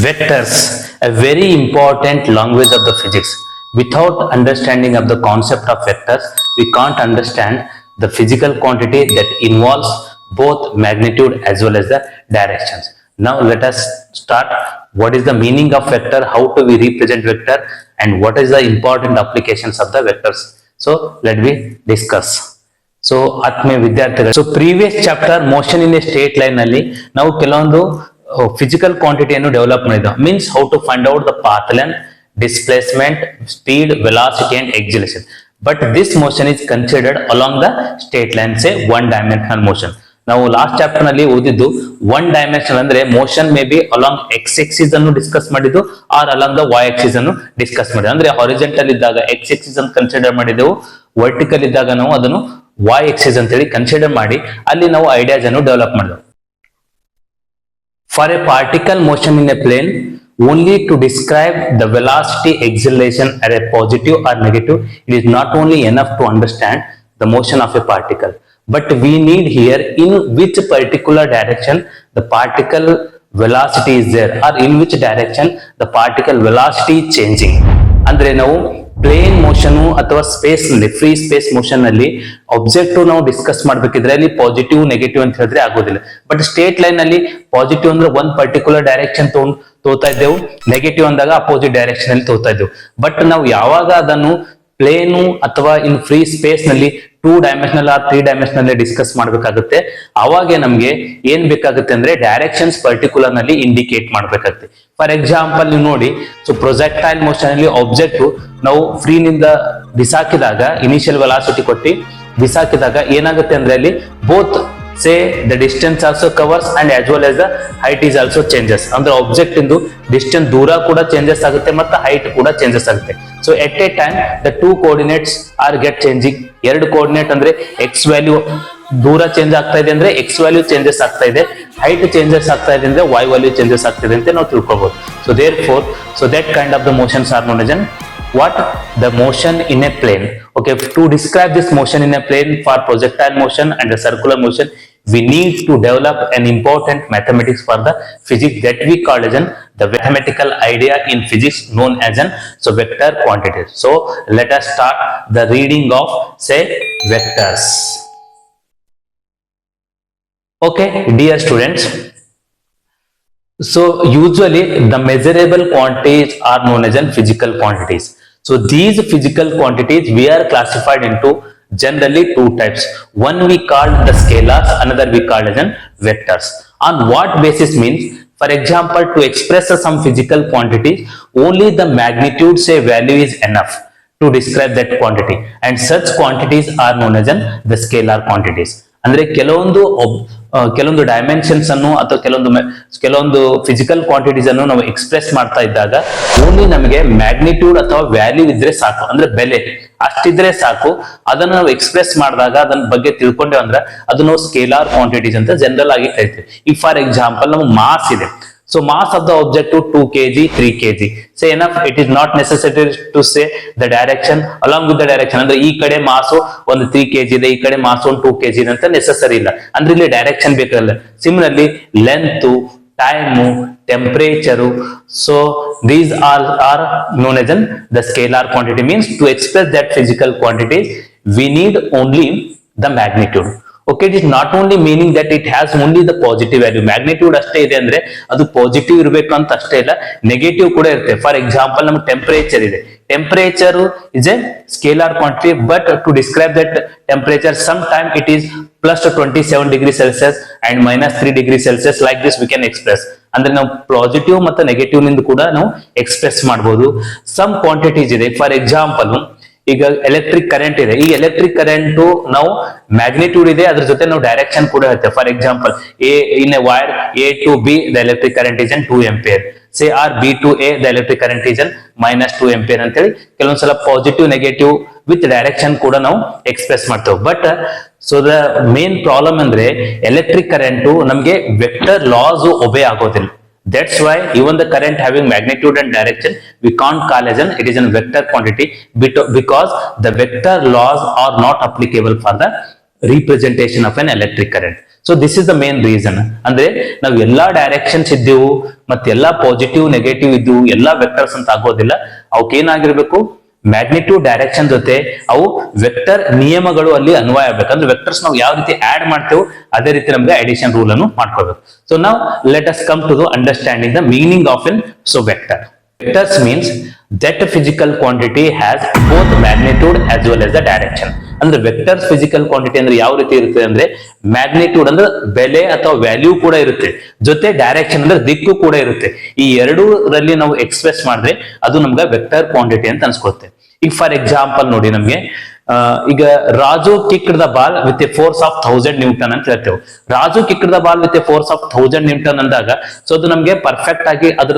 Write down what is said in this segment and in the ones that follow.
Vectors, a very important language of the physics. Without understanding of the concept of vectors, we can't understand the physical quantity that involves both magnitude as well as the directions. Now let us start. What is the meaning of vector? How do we represent vector? And what is the important applications of the vectors? So let me discuss. So ಆತ್ಮೀಯ ವಿದ್ಯಾರ್ಥಿಗಳು, so previous chapter motion in a straight line ನಲ್ಲಿ ನಾವು ಕೆಲವೊಂದು physical ಕ್ವಾಂಟಿಟಿಯನ್ನು develop ಮಾಡಿದ್ವಿ. Means how to find out the path length, displacement, speed, velocity and acceleration. But this motion is considered along the straight line, say one dimensional motion. ನಾವು last chapter ನಲ್ಲಿ ಓದಿದ್ದು one dimension ಅಂದ್ರೆ motion may be along x axis ಅನ್ನು discuss ಮಾಡಿದ್ದು or along the y Axis ಅನ್ನು discuss ಮಾಡಿದ್ದು. ಅಂದ್ರೆ horizontal ಇದ್ದಾಗ ಎಕ್ಸ್ ಎಕ್ಸಿಸ್ ಅನ್ನು ಕನ್ಸಿಡರ್ ಮಾಡಿದೆವು, ವರ್ಟಿಕಲ್ ಇದ್ದಾಗ ನಾವು ಅದನ್ನು ವೈ ಎಕ್ಸಿಸ್ ಅಂತೇಳಿ ಕನ್ಸಿಡರ್ ಮಾಡಿ ಅಲ್ಲಿ ನಾವು ಐಡಿಯಾಸ್ ಅನ್ನು ಡೆವಲಪ್ ಮಾಡಿದೆವು. For a particle motion in a plane, only to describe the velocity, acceleration at a positive or negative, it is not only enough to understand the motion of a particle, but we need here in which particular direction the particle velocity is there, or in which direction the particle velocity is changing. ಅಂದ್ರೆ ನಾವು plane motion ಅಥವಾ space ನಲ್ಲಿ, free space motion ನಲ್ಲಿ objective ನಾವು discuss ಮಾಡ್ಬೇಕಿದ್ರೆ ಅಲ್ಲಿ positive negative ಅಂತ ಹೇಳಿದ್ರೆ ಆಗೋದಿಲ್ಲ. ಬಟ್ ಸ್ಟೇಟ್ ಲೈನ್ ಅಲ್ಲಿ ಪಾಸಿಟಿವ್ ಅಂದ್ರೆ ಒಂದ್ ಪರ್ಟಿಕ್ಯುಲರ್ ಡೈರೆಕ್ಷನ್ ತೋತಾ ಇದ್ದೆವು, ನೆಗೆಟಿವ್ ಅಂದಾಗ ಅಪೋಸಿಟ್ ಡೈರೆಕ್ಷನ್ ಅಲ್ಲಿ ತೋತಾ ಇದ್ದೆವು. ಬಟ್ ನಾವು ಯಾವಾಗ ಅದನ್ನು ಪ್ಲೇನು ಅಥವಾ ಇನ್ ಫ್ರೀ ಸ್ಪೇಸ್ ನಲ್ಲಿ 2 ಡೈಮೆನ್ಷನಲ್ ಆರ್ 3 ಡೈಮೆನ್ಷನಲ್ ಡಿಸ್ಕಸ್ ಮಾಡ್ಬೇಕಾಗುತ್ತೆ, ಅವಾಗೆ ನಮ್ಗೆ ಏನ್ ಬೇಕಾಗುತ್ತೆ ಅಂದ್ರೆ ಡೈರೆಕ್ಷನ್ಸ್ ಪರ್ಟಿಕ್ಯುಲರ್ ನಲ್ಲಿ ಇಂಡಿಕೇಟ್ ಮಾಡ್ಬೇಕಾಗುತ್ತೆ. ಫಾರ್ ಎಕ್ಸಾಂಪಲ್ ನೀವು ನೋಡಿ, ಸೊ ಪ್ರೊಜೆಕ್ಟೈಲ್ ಮೋಷನ್ ಅಲ್ಲಿ ಆಬ್ಜೆಕ್ಟ್ ನಾವು ಫ್ರೀ ನಿಂದ ಬಿಸಾಕಿದಾಗ, ಇನಿಷಿಯಲ್ ವೆಲಾಸಿಟಿ ಕೊಟ್ಟು ಬಿಸಾಕಿದಾಗ ಏನಾಗುತ್ತೆ ಅಂದ್ರೆ ಅಲ್ಲಿ both say the distance also covers and as well as the height is also changes. ಅಂದ್ರೆ ಆಬ್ಜೆಕ್ಟ್ ಇಂದು ಡಿಸ್ಟೆನ್ಸ್ ದೂರ ಕೂಡ ಚೇಂಜಸ್ ಆಗುತ್ತೆ ಮತ್ತು ಹೈಟ್ ಕೂಡ ಚೇಂಜಸ್ ಆಗುತ್ತೆ. So at a time the 2 coordinates are get changing. 2 coordinate ಅಂದ್ರೆ ಎಕ್ಸ್ ವ್ಯಾಲ್ಯೂ ದೂರ ಚೇಂಜ್ ಆಗ್ತಾ ಇದೆ ಅಂದ್ರೆ ಎಕ್ಸ್ ವ್ಯಾಲ್ಯೂ ಚೇಂಜಸ್ ಆಗ್ತಾ ಇದೆ, ಹೈಟ್ ಚೇಂಜಸ್ ಆಗ್ತಾ ಇದೆ ಅಂದ್ರೆ ವೈ ವ್ಯಾಲ್ಯೂ ಚೇಂಜಸ್ ಆಗ್ತಿದೆ ಅಂತ ನಾವು ತಿಳ್ಕೊಬಹುದು. So therefore, so that kind of the motions are known as what the motion in a plane. Okay, to describe this motion in a plane for projectile motion and the circular motion, we need to develop an important mathematics for the physics that we call as the mathematical idea in physics known as so vector quantities. So let us start the reading of say vectors. Okay, dear students, so usually the measurable quantities are known as physical quantities. So these physical quantities we are classified into generally 2 types. One we call the scalars, another we call as vectors. On what basis means, for example, to express some physical quantities, only the magnitude say value is enough to describe that quantity, and such quantities are known as the scalar quantities. ಅಂದ್ರೆ ಕೆಲವೊಂದು dimensions ಅನ್ನು ಅಥವಾ ಕೆಲವೊಂದು physical quantities ಅನ್ನು ನಾವು express ಮಾಡ್ತಾ ಇದ್ದಾಗ only ನಮಗೆ ಮ್ಯಾಗ್ನಿಟ್ಯೂಡ್ ಅಥವಾ ವ್ಯಾಲ್ಯೂ ಇದ್ರೆ ಸಾಕು, ಅಂದ್ರೆ ಬೆಲೆ ಅಷ್ಟಿದ್ರೆ ಸಾಕು. ಅದನ್ನ ನಾವು ಎಕ್ಸ್ಪ್ರೆಸ್ ಮಾಡಿದಾಗ ಅದನ್ನ ಬಗ್ಗೆ ತಿಳ್ಕೊಂಡೇವೆ ಅಂದ್ರೆ ಅದು ನಾವು ಸ್ಕೇಲಾರ್ ಕ್ವಾಂಟಿಟೀಸ್ ಅಂತ ಜನರಲ್ ಆಗಿ ಕರಿತೀವಿ. ಈಗ ಫಾರ್ ಎಕ್ಸಾಂಪಲ್ ನಮ್ಮ ಮಾಸ್ ಇದೆ. So mass of the object to 2 kg, 3 kg. Say enough, it is not necessary to say the direction along with the direction. ಅಂದ್ರೆ ಈ ಕಡೆ ಮಾಸ್ ಒಂದು 3 kg ಇದೆ, ಈ ಕಡೆ ಮಾಸ್ ಒಂದು 2 kg ಇದೆ ಅಂತ ನೆಸೆಸರಿ ಇಲ್ಲ. ಅಂದ್ರೆ ಇಲ್ಲಿ ಡೈರೆಕ್ಷನ್ ಬೇಕಲ್ಲ. Similarly length, time, temperature, so these all are known as the scalar quantity. Means to express that physical quantity we need only the magnitude. Okay, it is not only meaning that it has only the positive value. Magnitude ಅಷ್ಟೇ ಇದೆ ಅಂದ್ರೆ ಅದು positive ಇರಬೇಕು ಅಂತ ಅಷ್ಟೇ ಇಲ್ಲ, negative ಕೂಡ ಇರುತ್ತೆ. ಫಾರ್ ಎಕ್ಸಾಂಪಲ್ ನಮ್ಗೆ ಟೆಂಪರೇಚರ್ ಇದೆ. Temperature is a scalar quantity, but to describe that temperature some time it is +27 degree Celsius and -3 degree Celsius. Like this we can express. ಅಂದ್ರೆ ನಾವು ಪಾಸಿಟಿವ್ ಮತ್ತು ನೆಗೆಟಿವ್ ನಿಂದ ಕೂಡ ನಾವು ಎಕ್ಸ್ಪ್ರೆಸ್ ಮಾಡಬಹುದು. ಸಮ್ ಕ್ವಾಂಟಿಟೀಸ್ ಇದೆ. ಫಾರ್ ಎಕ್ಸಾಂಪಲ್ ಈಗ electric current ಇದೆ. ಈ ಎಲೆಕ್ಟ್ರಿಕ್ ಕರೆಂಟ್ ನಾವು ಮ್ಯಾಗ್ನಿಟ್ಯೂಡ್ ಇದೆ, ಅದ್ರ ಜೊತೆ ನಾವು ಡೈರೆಕ್ಷನ್ ಕೂಡ ಇರುತ್ತೆ. For example in a wire A to B the electric current is 2 ampere. Say or B to A the electric current is -2 ampere ಅಂತ ಹೇಳಿ ಕೆಲವೊಂದ್ಸಲ ಪಾಸಿಟಿವ್ ನೆಗೆಟಿವ್ ವಿತ್ ಡೈರೆಕ್ಷನ್ ಕೂಡ ನಾವು ಎಕ್ಸ್ಪ್ರೆಸ್ ಮಾಡ್ತೇವೆ. But so the main problem ಅಂದ್ರೆ electric current ನಮ್ಗೆ vector loss ಒಬೇ ಆಗೋದಿಲ್ಲ. That's why even the current having magnitude and direction we can't call as it is a vector quantity, because the vector laws are not applicable for the representation of an electric current. So this is the main reason. ಅಂದ್ರೆ ನಾವು ಎಲ್ಲಾ directions ಇದ್ದೆವು ಮತ್ತೆ ಎಲ್ಲಾ positive negative ಇದ್ದವು ಎಲ್ಲಾ vectors ಅಂತ ಆಗೋದಿಲ್ಲ. ಅವಕ್ಕೆ ಏನಾಗಿರ್ಬೇಕು, ಮ್ಯಾಗ್ನಿಟ್ಯೂಡ್ ಡೈರೆಕ್ಷನ್ ಜೊತೆ ಅವು ವೆಕ್ಟರ್ ನಿಯಮಗಳು ಅಲ್ಲಿ ಅನ್ವಯ ಆಗ್ಬೇಕು. ಅಂದ್ರೆ ವೆಕ್ಟರ್ಸ್ ನಾವು ಯಾವ ರೀತಿ ಆಡ್ ಮಾಡ್ತೇವೆ ಅದೇ ರೀತಿ ನಮ್ಗೆ ಅಡಿಷನ್ ರೂಲ್ ಅನ್ನು ಮಾಡ್ಕೊಳ್ಬೇಕು. ಸೊ ನಾವು let us come to the understanding the meaning of an vector. Vectors means that a physical quantity has both magnitude as well as the direction. ಅಂದ್ರೆ ವೆಕ್ಟರ್ಸ್ ಫಿಸಿಕಲ್ ಕ್ವಾಂಟಿಟಿ ಅಂದ್ರೆ ಯಾವ ರೀತಿ ಇರುತ್ತೆ ಅಂದ್ರೆ magnitude ಅಂದ್ರೆ ಬೆಲೆ ಅಥವಾ ವ್ಯಾಲ್ಯೂ ಕೂಡ ಇರುತ್ತೆ, ಜೊತೆ ಡೈರೆಕ್ಷನ್ ಅಂದ್ರೆ ದಿಕ್ಕು ಕೂಡ ಇರುತ್ತೆ. ಈ ಎರಡರಲ್ಲಿ ನಾವು ಎಕ್ಸ್ಪ್ರೆಸ್ ಮಾಡಿದ್ರೆ ಅದು ನಮ್ಗೆ ವೆಕ್ಟರ್ ಕ್ವಾಂಟಿಟಿ ಅಂತ ಅನ್ಸ್ಕೊಳುತ್ತೆ. ಈಗ ಫಾರ್ ಎಕ್ಸಾಂಪಲ್ ನೋಡಿ, ನಮ್ಗೆ ಈಗ Raju kicked the ball with a force of 1000 Newton ಅಂತ ಹೇಳ್ತೇವೆ. Raju kicked the ball with a force of 1000 Newton ಅಂದಾಗ ಸೊ ಅದು ನಮ್ಗೆ ಪರ್ಫೆಕ್ಟ್ ಆಗಿ ಅದ್ರ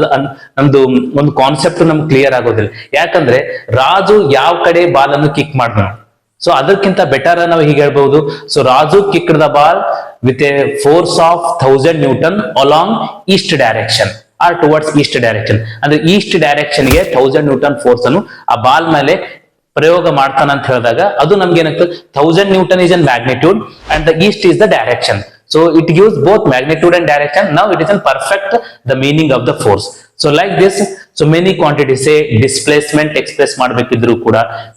ನಮ್ದು ಒಂದು ಕಾನ್ಸೆಪ್ಟ್ ನಮ್ಗೆ ಕ್ಲಿಯರ್ ಆಗೋದಿಲ್ಲ. ಯಾಕಂದ್ರೆ ರಾಜು ಯಾವ ಕಡೆ ಬಾಲ್ ಅನ್ನು ಕಿಕ್ ಮಾಡಿದ, ಸೊ ಅದಕ್ಕಿಂತ ಬೆಟರ್ ನಾವು ಹೀಗೆ ಹೇಳ್ಬಹುದು. So Raju kicked the ball with a force of 1000 newton along east direction or towards east direction. ಅಂದ್ರೆ ಈಸ್ಟ್ ಡೈರೆಕ್ಷನ್ ಗೆ 1000 ನ್ಯೂಟನ್ ಫೋರ್ಸ್ ಅನ್ನು ಆ ಬಾಲ್ ಮೇಲೆ ಪ್ರಯೋಗ ಮಾಡ್ತಾನ ಅಂತ ಹೇಳಿದಾಗ ಅದು ನಮ್ಗೆ ಏನಾಗ್ತದೆ, 1000 Newton is in magnitude and the east is the direction. So it gives both magnitude and direction. Now it is in perfect the meaning of the force. So like this, so many quantities, say displacement express ಮಾಡಬೇಕಿದ್ರು ಕೂಡ,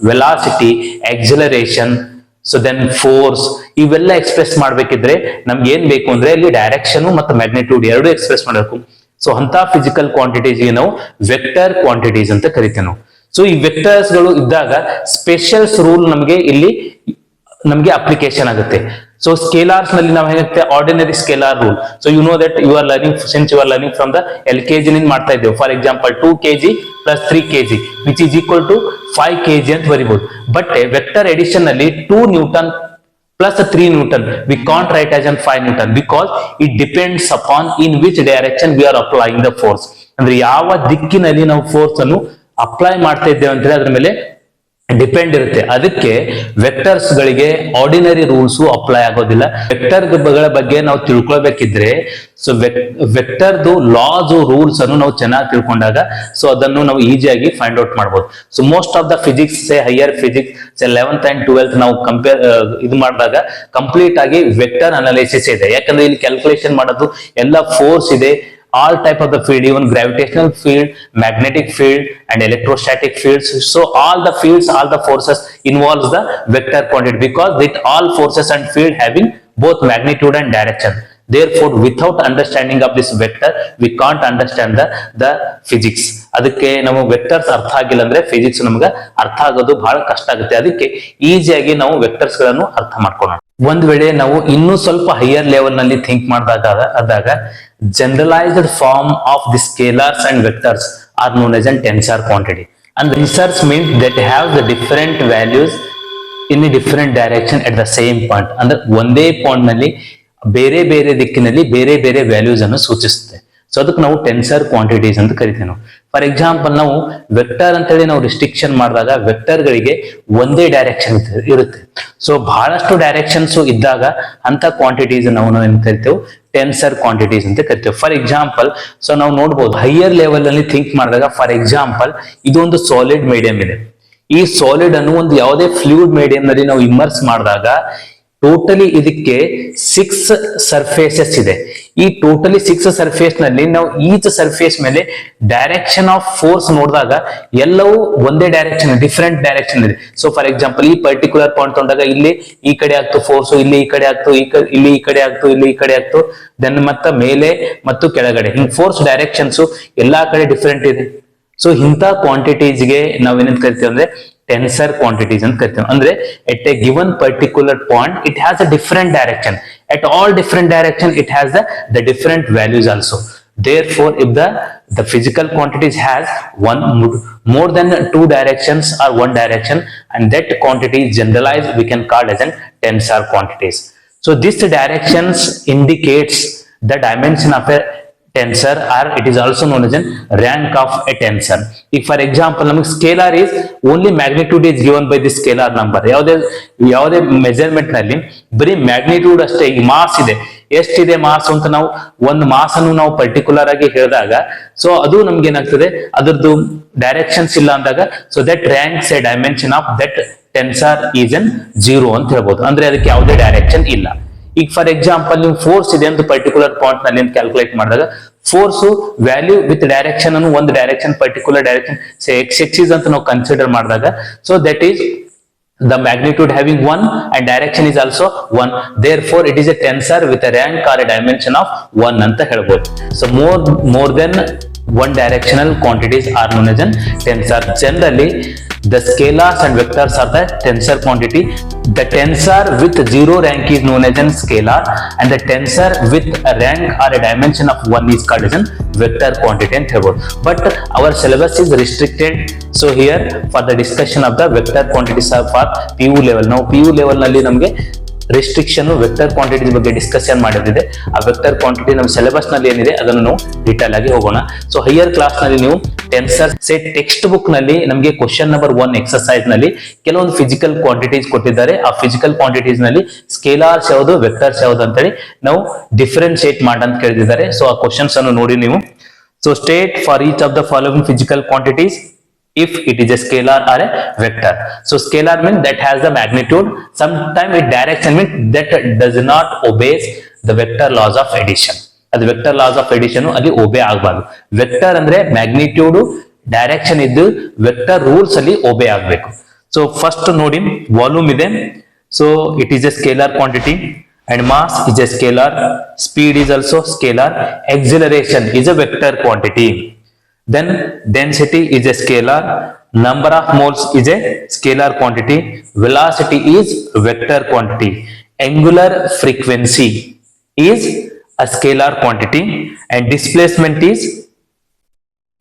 velocity, acceleration, so then force, ಇವೆಲ್ಲ express ಮಾಡ್ಬೇಕಿದ್ರೆ ನಮ್ಗೆ ಏನ್ ಬೇಕು ಅಂದ್ರೆ ಇಲ್ಲಿ direction ಮತ್ತು magnitude ಎರಡು express ಮಾಡಬೇಕು. ಸೊ ಅಂತ ಫಿಸಿಕಲ್ ಕ್ವಾಂಟಿಟೀಸ್ ನಾವು ವೆಕ್ಟರ್ ಕ್ವಾಂಟಿಟೀಸ್ ಅಂತ ಕರಿತೇವೆ ನಾವು. ಸೊ ಈ ವೆಕ್ಟರ್ಸ್ ಗಳು ಇದ್ದಾಗ ಸ್ಪೆಷಲ್ಸ್ ರೂಲ್ ನಮ್ಗೆ ಅಪ್ಲಿಕೇಶನ್ ಆಗುತ್ತೆ. ಸೊ ಸ್ಕೇಲಾರ್ಸ್ ನಲ್ಲಿ ನಾವು ಹೇಗೆ ordinary scalar rule. So you know that you are learning since you are learning from the LKG ನಿಂದ ಮಾಡ್ತಾ ಇದ್ದೇವೆ. For example 2 kg plus 3 kg which is equal to 5 kg ಅಂತ ಬರಿಬಹುದು. ಬಟ್ ವೆಕ್ಟರ್ ಎಡಿಷನ್ ನಲ್ಲಿ 2 newton plus 3 Newton we can't write as an 5 Newton because it depends upon in which direction we are applying the force. ಅಂದ್ರೆ ಯಾವ ದಿಕ್ಕಿನಲ್ಲಿ ನಾವು force ಅನ್ನು apply ಮಾಡ್ತಾ ಇದ್ದೇವೆ ಅಂತ ಅದ್ರ ಮೇಲೆ ಡಿಪೆಂಡ್ ಇರುತ್ತೆ. ಅದಕ್ಕೆ ವೆಕ್ಟರ್ಸ್ ಗಳಿಗೆ ಆರ್ಡಿನರಿ ರೂಲ್ಸ್ ಅಪ್ಲೈ ಆಗೋದಿಲ್ಲ. ವೆಕ್ಟರ್ ಗಳ ಬಗ್ಗೆ ನಾವು ತಿಳ್ಕೊಳ್ಬೇಕಿದ್ರೆ ಸೊ ವೆಕ್ಟರ್ದು ಲಾಸ್ ರೂಲ್ಸ್ ಅನ್ನು ನಾವು ಚೆನ್ನಾಗಿ ತಿಳ್ಕೊಂಡಾಗ ಸೊ ಅದನ್ನು ನಾವು ಈಸಿಯಾಗಿ ಫೈಂಡ್ ಔಟ್ ಮಾಡಬಹುದು. So most of the physics higher physics 11th and 12th ನಾವು ಇದು ಮಾಡಿದಾಗ ಕಂಪ್ಲೀಟ್ ಆಗಿ ವೆಕ್ಟರ್ ಅನಾಲಿಸಿಸ್ ಇದೆ. ಯಾಕಂದ್ರೆ ಇಲ್ಲಿ ಕ್ಯಾಲ್ಕುಲೇಷನ್ ಮಾಡೋದು ಎಲ್ಲ ಫೋರ್ಸ್ ಇದೆ, all type of the field, even gravitational field, magnetic field and electrostatic fields. So all the fields, all the forces involves the vector quantity because with all forces and field having both magnitude and direction. Therefore without understanding of this vector we can't understand the physics. ಅದಕ್ಕೆ ನಾವು vectors ಅರ್ಥ ಆಗಿಲ್ಲ ಅಂದ್ರೆ physics ನಮ್ಗೆ ಅರ್ಥ ಆಗೋದು ಬಹಳ ಕಷ್ಟ ಆಗುತ್ತೆ. ಅದಕ್ಕೆ ಈಸಿಯಾಗಿ ನಾವು ವೆಕ್ಟರ್ಸ್ ಗಳನ್ನು ಅರ್ಥ ಮಾಡ್ಕೊಳ್ಳೋಣ. ಒಂದ್ ವೇಳೆ ನಾವು ಇನ್ನೂ ಸ್ವಲ್ಪ ಹೈಯರ್ ಲೆವೆಲ್ ನಲ್ಲಿ ಥಿಂಕ್ ಮಾಡಿದಾಗ generalized form of the scalars and vectors are known as a tensor quantity. And tensors means that have the different values in a different direction at the same point. ಅಂದ್ರೆ ಒಂದೇ point ನಲ್ಲಿ ಬೇರೆ ಬೇರೆ ದಿಕ್ಕಿನಲ್ಲಿ ಬೇರೆ ಬೇರೆ values ಅನ್ನು ಸೂಚಿಸುತ್ತೆ. ಸೊ ಅದಕ್ಕೆ ನಾವು ಟೆನ್ಸರ್ ಕ್ವಾಂಟಿಟೀಸ್ ಅಂತ ಕರಿತೀವಿ ನಾವು. ಫಾರ್ ಎಕ್ಸಾಂಪಲ್ ನಾವು ವೆಕ್ಟರ್ ಅಂತೇಳಿ ನಾವು ರಿಸ್ಟ್ರಿಕ್ಷನ್ ಮಾಡಿದಾಗ ವೆಕ್ಟರ್ ಗಳಿಗೆ ಒಂದೇ ಡೈರೆಕ್ಷನ್ ಇರುತ್ತೆ. ಸೊ ಬಹಳಷ್ಟು ಡೈರೆಕ್ಷನ್ಸ್ ಇದ್ದಾಗ ಅಂತ ಕ್ವಾಂಟಿಟೀಸ್ ನಾವು ಏನ್ ಕರಿತೇವೆ, ಟೆನ್ಸರ್ ಕ್ವಾಂಟಿಟೀಸ್ ಅಂತ ಕರಿತೇವೆ. ಫಾರ್ ಎಕ್ಸಾಂಪಲ್ ಸೊ ನಾವು ನೋಡ್ಬೋದು ಹೈಯರ್ ಲೆವೆಲ್ ಅಲ್ಲಿ ಥಿಂಕ್ ಮಾಡಿದಾಗ, ಫಾರ್ ಎಕ್ಸಾಂಪಲ್ ಇದೊಂದು ಸಾಲಿಡ್ ಮೀಡಿಯಂ ಇದೆ. ಈ ಸಾಲಿಡ್ ಅನ್ನು ಒಂದು ಯಾವುದೇ ಫ್ಲೂಯಿಡ್ ಮೀಡಿಯಂ ನಲ್ಲಿ ನಾವು ಇಮ್ಮರ್ಸ್ ಮಾಡಿದಾಗ ಟೋಟಲಿ ಇದಕ್ಕೆ 6 ಸರ್ಫೇಸಸ್ ಇದೆ. ಈ ಟೋಟಲಿ 6 ಸರ್ಫೇಸ್ ನಲ್ಲಿ ನಾವು ಈಚ್ ಸರ್ಫೇಸ್ ಮೇಲೆ ಡೈರೆಕ್ಷನ್ ಆಫ್ ಫೋರ್ಸ್ ನೋಡಿದಾಗ ಎಲ್ಲವೂ ಒಂದೇ ಡೈರೆಕ್ಷನ್, ಡಿಫರೆಂಟ್ ಡೈರೆಕ್ಷನ್ ಇದೆ. ಸೊ ಫಾರ್ ಎಕ್ಸಾಂಪಲ್ ಈ ಪರ್ಟಿಕ್ಯುಲರ್ ಪಾಯಿಂಟ್ ತಗೊಂಡಾಗ ಇಲ್ಲಿ ಈ ಕಡೆ ಆಗ್ತು ಫೋರ್ಸ್, ಇಲ್ಲಿ ಈ ಕಡೆ ಆಗ್ತು, ಇಲ್ಲಿ ಈ ಕಡೆ ಆಗ್ತು, ಇಲ್ಲಿ ಈ ಕಡೆ ಆಗ್ತು, ದೆನ್ ಮತ್ತೆ ಮೇಲೆ ಮತ್ತು ಕೆಳಗಡೆ ಹಿಂಗ್ ಫೋರ್ಸ್ ಡೈರೆಕ್ಷನ್ಸ್ ಎಲ್ಲಾ ಕಡೆ ಡಿಫರೆಂಟ್ ಇದೆ. ಸೊ ಇಂಥ ಕ್ವಾಂಟಿಟೀಸ್ಗೆ ನಾವೇನಂತ ಕರಿತೀವಿ ಅಂದ್ರೆ ಟೆನ್ಸರ್ ಕ್ವಾಂಟಿಟೀಸ್ ಅಂತ ಕರಿತೀವಿ. ಅಂದ್ರೆ at a given particular point it has a different direction. At all different direction it has the different values also. Therefore if the physical quantities has more than 2 directions or 1 direction and that quantity is generalized, we can call as an tensor quantities. So this directions indicates the dimension of a tensor, or it is also known as a rank of a tensor. If for example ನಮಗೆ scalar is only magnitude is given by the scalar number. ಯಾವುದೇ measurement ನಲ್ಲಿ ಬರೀ magnitude ಅಷ್ಟೇ. ಈ mass ಇದೆ, ಎಷ್ಟಿದೆ mass ಅಂತ ನಾವು ಒಂದು ಮಾಸ್ ಅನ್ನು ನಾವು ಪರ್ಟಿಕ್ಯುಲರ್ ಆಗಿ ಹೇಳಿದಾಗ ಸೊ ಅದು ನಮ್ಗೆ ಏನಾಗ್ತದೆ, ಅದರದ್ದು ಡೈರೆಕ್ಷನ್ಸ್ ಇಲ್ಲ ಅಂದಾಗ so that ranks A dimension of that tensor is an 0 ಅಂತ ಹೇಳ್ಬೋದು. ಅಂದ್ರೆ ಅದಕ್ಕೆ ಯಾವುದೇ ಡೈರೆಕ್ಷನ್ ಇಲ್ಲ. ಈಗ ಫಾರ್ ಎಕ್ಸಾಂಪಲ್ ನೀವು ಫೋರ್ಸ್ ಇದೆ ಅಂತ ಪರ್ಟಿಕ್ಯುಲರ್ ಪಾಯಿಂಟ್ ನಲ್ಲಿ ಅಂತ ಕ್ಯಾಲ್ಕುಲೇಟ್ ಮಾಡಿದಾಗ ಫೋರ್ಸ್ ವ್ಯಾಲ್ಯೂ ವಿತ್ ಡೈರೆಕ್ಷನ್ ಅನ್ನು ಒಂದು direction particular direction X Axis ಅಂತ ನಾವು ಕನ್ಸಿಡರ್ ಮಾಡಿದಾಗ so that is the magnitude having 1 and direction is also 1, therefore it is a tensor with a rank or a dimension of 1 anta helbodu. So more than one directional quantities are known as a tensor. Generally the scalars and vectors are the tensor quantity. The tensor with 0 rank is known as a scalar and the tensor with a rank or a dimension of 1 is called as a vector quantity ಅಂತ ಹೇಳ್ಬೋದು. But our syllabus is restricted, so here for the discussion of the vector quantities are for PU level. ನಾವು PU level ನಲ್ಲಿ ನಮಗೆ restriction vector quantities ಬಗ್ಗೆ discussion ಮಾಡೋದಿದೆ. ಆ vector quantity ನಮ್ಮ syllabus ನಲ್ಲಿ ಏನಿದೆ ಅದನ್ನು ನಾವು ಡೀಟೇಲ್ ಆಗಿ ಹೋಗೋಣ. ಸೊ ಹೈಯರ್ ಕ್ಲಾಸ್ ನಲ್ಲಿ ನೀವು ಟೆನ್ಸರ್ ಸೆಟ್ ಟೆಕ್ಸ್ಟ್ ಬುಕ್ ನಲ್ಲಿ ನಮಗೆ ಕ್ವಶನ್ ನಂಬರ್ 1 ಎಕ್ಸರ್ಸೈಸ್ ನಲ್ಲಿ ಕೆಲವೊಂದು ಫಿಸಿಕಲ್ ಕ್ವಾಂಟಿಟೀಸ್ ಕೊಟ್ಟಿದ್ದಾರೆ. ಆ ಫಿಸಿಕಲ್ ಕ್ವಾಂಟಿಟೀಸ್ ನಲ್ಲಿ ಸ್ಕೇಲಾರ್ಸ್ ಯಾವುದು ವೆಕ್ಟರ್ಸ್ ಯಾವುದು ಅಂತೇಳಿ ನಾವು ಡಿಫರೆನ್ಶಿಯೇಟ್ ಮಾಡಂತ ಕೇಳಿದ್ದಾರೆ. ಸೊ ಆ ಕ್ವಶನ್ಸ್ ಅನ್ನು ನೋಡಿ ನೀವು. So state for each of the following physical quantities if it is a scalar or a vector. So scalar means that has the magnitude, sometimes it direction means that does not obeys the vector laws of addition. ಅದು vector loss of edition ಅಲ್ಲಿ ಒಬೆ ಆಗಬಾರ್ದು. Vector ಅಂದ್ರೆ magnitude direction ಇದ್ದು vector rules ಅಲ್ಲಿ ಒಬೆ ಆಗಬೇಕು. So first ನೋಡಿ volume ಇದೆ. So it is A scalar quantity and mass is a scalar, speed is also scalar, acceleration is a vector quantity. Then density is a scalar, number of moles is a scalar quantity, velocity is vector quantity, angular frequency is a scalar quantity and displacement is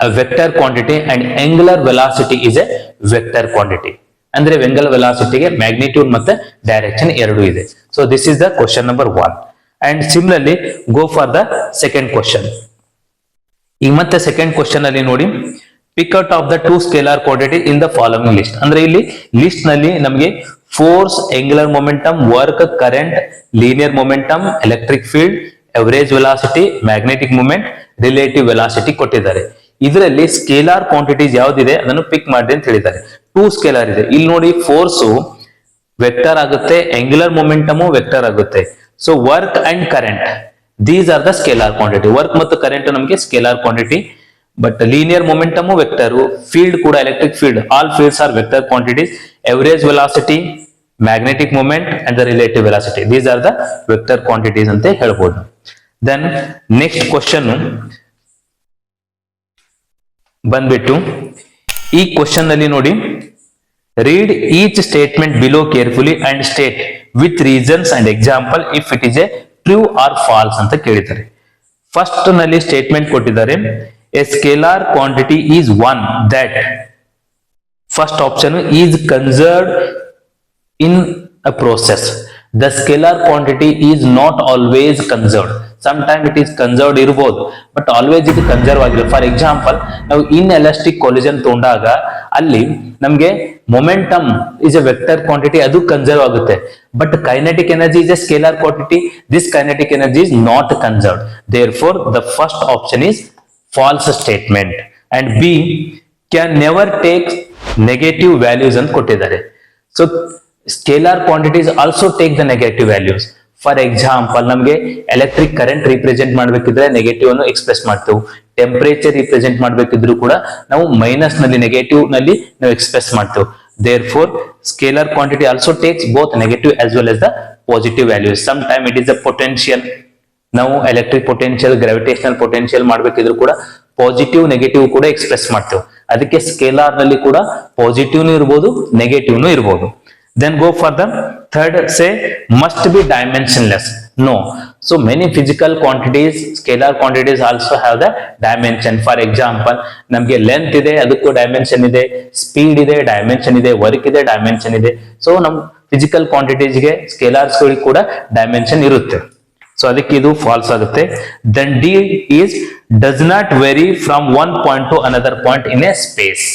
a vector quantity and angular velocity is a vector quantity. ಅಂದ್ರೆ angular velocity ಗೆ magnitude ಮತ್ತೆ direction ಎರಡು ಇದೆ. So this is the question number 1 and similarly go for the second question. ಈಗ ಮತ್ತೆ second question ಅಲ್ಲಿ ನೋಡಿ pick out of the 2 scalar quantity in the following list. ಅಂದ್ರೆ ಇಲ್ಲಿ ಲಿಸ್ಟ್ ನಲ್ಲಿ ನಮಗೆ force, angular momentum, work, current, linear momentum, electric field, average velocity, magnetic moment, relative velocity ಕೊಟ್ಟಿದ್ದಾರೆ. ಇದರಲ್ಲಿ ಸ್ಕೇಲಾರ್ ಕ್ವಾಂಟಿಟೀಸ್ ಯಾವ್ದಿದೆ ಅದನ್ನು ಪಿಕ್ ಮಾಡಿ ಅಂತ ಹೇಳಿದ್ದಾರೆ. 2 ಸ್ಕೇಲಾರ್ ಇದೆ. ಇಲ್ಲಿ ನೋಡಿ ಫೋರ್ಸ್ ವೆಕ್ಟರ್ ಆಗುತ್ತೆ, angular momentum ವೆಕ್ಟರ್ ಆಗುತ್ತೆ. So work and current these are the scalar quantity. Work ಮತ್ತು ಕರೆಂಟ್ ನಮಗೆ scalar quantity. But linear momentum vector, field ಕೂಡ electric field, all fields are vector quantities. Average velocity, magnetic moment and the relative velocity these are the vector quantities ಅಂತ ಹೇಳ್ಬೋದು. Then next question ಬಂದ್ಬಿಟ್ಟು ಈ question ನಲ್ಲಿ ನೋಡಿ read each statement below carefully and state with reasons and example if it is a true or false ಅಂತ ಕೇಳಿದ್ದಾರೆ. First ನಲ್ಲಿ statement ಕೊಟ್ಟಿದ್ದಾರೆ a scalar quantity is one that first option is conserved in a process. The scalar quantity is not always conserved. Some time it is conserved ಇರಬಹುದು but always ಇದು conserve ಆಗಿಲ್ಲ. For example ನಾವು inelastic collision ತಗೊಂಡಾಗ ಅಲ್ಲಿ ನಮ್ಗೆ momentum is A vector quantity, ಅದು conserve ಆಗುತ್ತೆ. But kinetic energy is a scalar quantity, this kinetic energy is not conserved. Therefore the first option is false statement. And B can never take negative values ಅಂತ ಕೊಟ್ಟಿದ್ದಾರೆ. So scalar quantities also take the negative values. For example ನಮಗೆ electric current represent ಮಾಡ್ಬೇಕಿದ್ರೆ negative ಅನ್ನು express ಮಾಡ್ತೇವೆ. Temperature represent ಮಾಡ್ಬೇಕಿದ್ರು ಕೂಡ ನಾವು minus ನಲ್ಲಿ negative ನಲ್ಲಿ ನಾವು ಎಕ್ಸ್ಪ್ರೆಸ್ ಮಾಡ್ತೇವೆ. Therefore scalar quantity also takes both negative as well as the positive values. Sometime it is a potential. ನಾವು ಎಲೆಕ್ಟ್ರಿಕ್ ಪೊಟೆನ್ಶಿಯಲ್, ಗ್ರಾವಿಟೇಷನಲ್ ಪೊಟೆನ್ಶಿಯಲ್ ಮಾಡ್ಬೇಕಿದ್ರು ಕೂಡ ಪಾಸಿಟಿವ್ ನೆಗೆಟಿವ್ ಕೂಡ ಎಕ್ಸ್ಪ್ರೆಸ್ ಮಾಡ್ತೇವೆ. ಅದಕ್ಕೆ ಸ್ಕೇಲಾರ್ ನಲ್ಲಿ ಕೂಡ ಪಾಸಿಟಿವ್ನು ಇರ್ಬೋದು, ನೆಗೆಟಿವ್ನು ಇರ್ಬೋದು. Then go for the third, say must be dimensionless. No. So many physical quantities, scalar quantities also have the dimension. For example, ನಮಗೆ ಲೆಂತ್ ಇದೆ, ಅದಕ್ಕೂ ಡೈಮೆನ್ಷನ್ ಇದೆ, ಸ್ಪೀಡ್ ಇದೆ, ಡೈಮೆನ್ಷನ್ ಇದೆ, ವರ್ಕ್ ಇದೆ, ಡೈಮೆನ್ಷನ್ ಇದೆ. ಸೊ ನಮ್ ಫಿಸಿಕಲ್ ಕ್ವಾಂಟಿಟೀಸ್ಗೆ ಸ್ಕೇಲಾರ್ಸ್ ಗಳಿಗೆ ಕೂಡ ಡೈಮೆನ್ಷನ್ ಇರುತ್ತೆ. ಸೊ ಅದಕ್ಕೆ ಇದು ಫಾಲ್ಸ್ ಆಗುತ್ತೆ. Then D is does not vary from one point to another point in a space.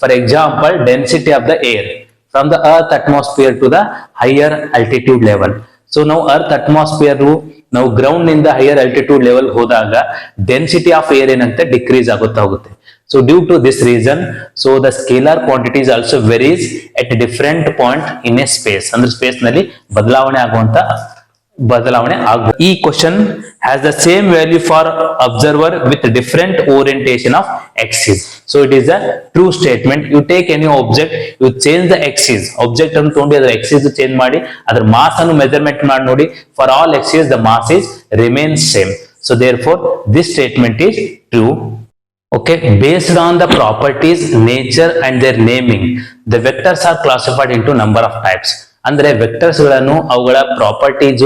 For example density of the air from the earth atmosphere to the higher altitude level. So now earth atmosphere ನಾವು ground ನಿಂದ higher altitude level ಹೋದಾಗ density of air ಏನಂತೆ decrease ಆಗುತ್ತಾ ಹೋಗುತ್ತೆ. So due to this reason, so the scalar quantities also varies at different point in a space. ಅಂದ್ರೆ space ನಲ್ಲಿ ಬದಲಾವಣೆ ಆಗಬಹುದು. ಈ question has the same value for observer with different orientation of axis. So it is a true statement. You take any object, you change the axis. Object ಅನ್ನು ತಗೊಂಡು ಅದರ axis change ಮಾಡಿ ಅದರ ಮಾಸ್ ಅನ್ನು ಮೆಜರ್ಮೆಂಟ್ ಮಾಡಿ ನೋಡಿ. For all axes the mass is remains same. So therefore this statement is true. Okay, based on the properties, nature and their naming, the vectors are classified into number of types. ಅಂದ್ರೆ vectors ಗಳನ್ನು ಅವುಗಳ properties